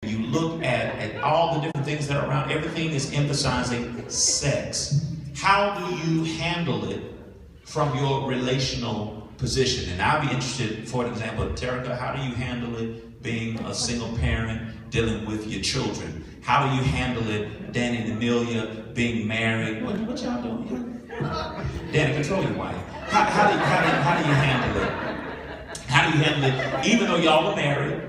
you look at all the different things that are around, everything is emphasizing sex. How do you handle it from your relational position? And I'll be interested, for example, Terica, how do you handle it being a single parent, dealing with your children? How do you handle it, Danny and Amelia, being married? What y'all doing? Danny, control your wife. How do you handle it? How do you handle it, even though y'all are married?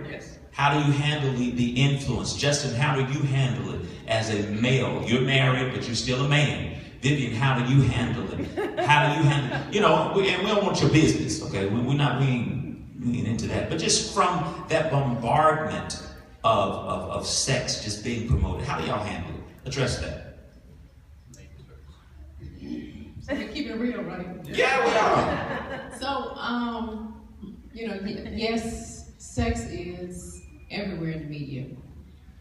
How do you handle the influence? Justin, how do you handle it as a male? You're married, but you're still a man. Vivian, how do you handle it? How do you handle it? You know, and we don't want your business, okay? We're not being into that. But just from that bombardment of sex just being promoted, how do y'all handle it? Address that. So we keep it real, right? Yeah, we are. So, you know, yes, sex is everywhere in the media.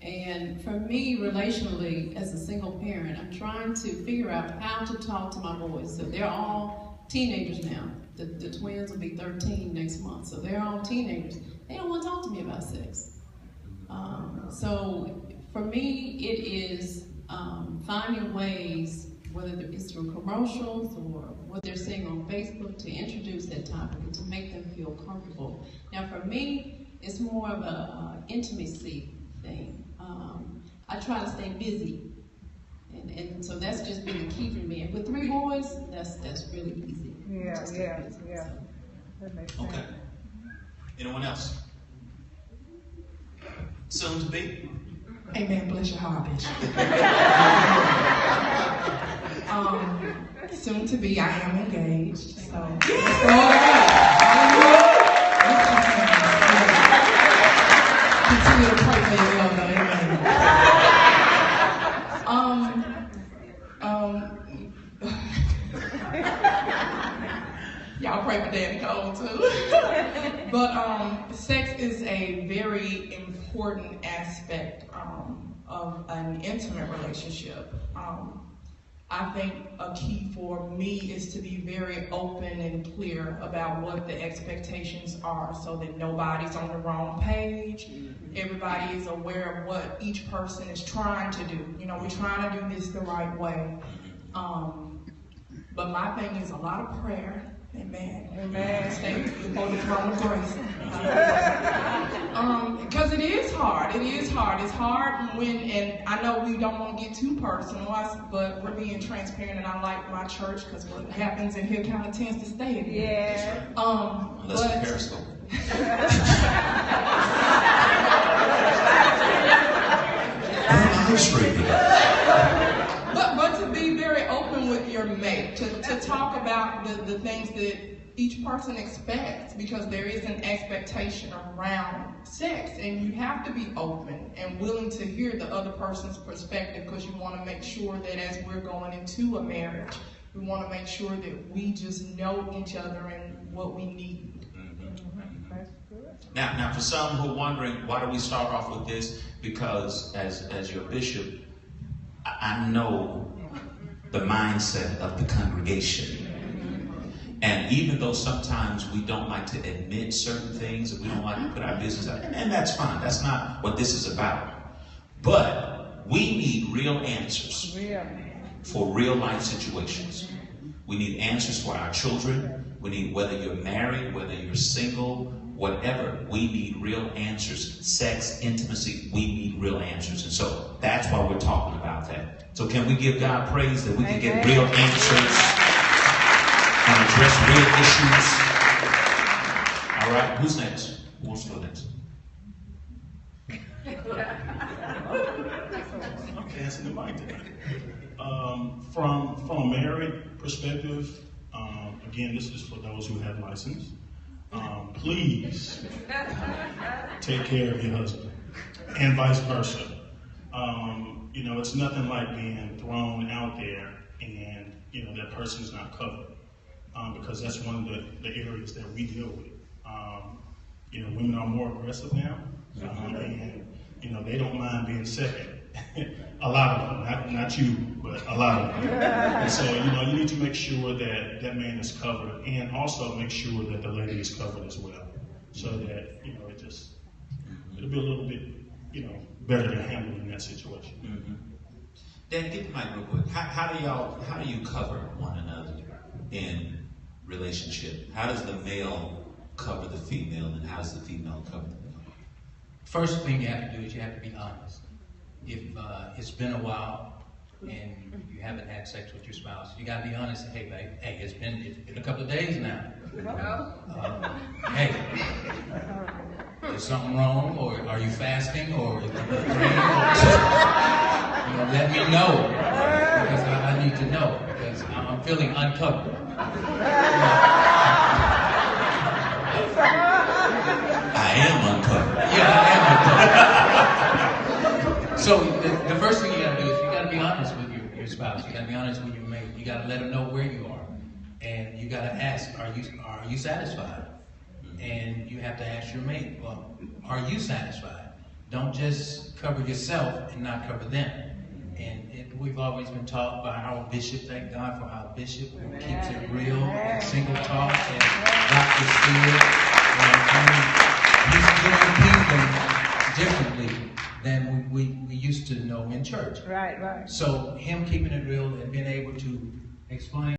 And for me, relationally, as a single parent, I'm trying to figure out how to talk to my boys. So they're all teenagers now. The twins will be 13 next month, so they're all teenagers. They don't want to talk to me about sex. So for me, it is finding ways, whether it's through commercials or what they're seeing on Facebook, to introduce that topic and to make them feel comfortable. Now for me, it's more of a intimacy thing. I try to stay busy, and so that's just been the key for me. And with 3 boys, that's really easy. Yeah. So. That makes sense. Okay. Anyone else? Soon to be? Amen. Bless your heart, bitch. Soon to be, I am engaged. So. Continue to pray for your love, amen. Y'all pray for Danny Cole too. But sex is a very important aspect of an intimate relationship. I think a key for me is to be very open and clear about what the expectations are so that nobody's on the wrong page. Everybody is aware of what each person is trying to do. You know, we're trying to do this the right way. But my thing is a lot of prayer. Amen. Amen. Stay before the throne of grace. Because it is hard. It is hard. It's hard when, and I know we don't want to get too personal, but we're being transparent, and I like my church because what happens in here kind of tends to stay in here. Yeah. Unless the periscope. But to be very open with your mate, to talk about the things that each person expects, because there is an expectation around sex, and you have to be open and willing to hear the other person's perspective, because you want to make sure that as we're going into a marriage, we want to make sure that we just know each other and what we need. Now, for some who are wondering, why do we start off with this? Because as your bishop, I know the mindset of the congregation. And even though sometimes we don't like to admit certain things, and we don't like to put our business out, and that's fine. That's not what this is about. But we need real answers for real life situations. We need answers for our children. We need, whether you're married, whether you're single, whatever, we need real answers. Sex, intimacy, we need real answers. And so that's why we're talking about that. So can we give God praise that we can get real answers and address real issues? All right, who's next? Who wants to go next? I'm passing the mic tonight. From a married perspective, again, this is for those who have license. Please take care of your husband, and vice versa. You know, it's nothing like being thrown out there and, you know, that person's not covered, because that's one of the areas that we deal with. You know, women are more aggressive now, and, you know, they don't mind being second. A lot of them, not you, but a lot of them. And so, you know, you need to make sure that that man is covered, and also make sure that the lady is covered as well, so that, you know, it'll be a little bit better than handling that situation. Mm-hmm. Dan, get the mic real quick. How do you cover one another in relationship? How does the male cover the female, and how does the female cover the male? First thing you have to do is you have to be honest. If it's been a while and you haven't had sex with your spouse, you got to be honest. Hey, babe, hey, it's been a couple of days now. Hey, is something wrong, or are you fasting, or is it praying? Let me know, because I need to know, because I'm feeling uncovered. I am uncovered. Yeah, I am uncovered. So the first thing you got to do is you got to be honest with your spouse. You got to be honest with your mate. You got to let them know where you are, and you got to ask, are you satisfied? And you have to ask your mate, well, are you satisfied? Don't just cover yourself and not cover them. And we've always been taught by our bishop, thank God for our bishop, who keeps it real, and single talk, and Dr. Stewart. He's doing kingdom differently than we used to know in church. Right. So him keeping it real and being able to explain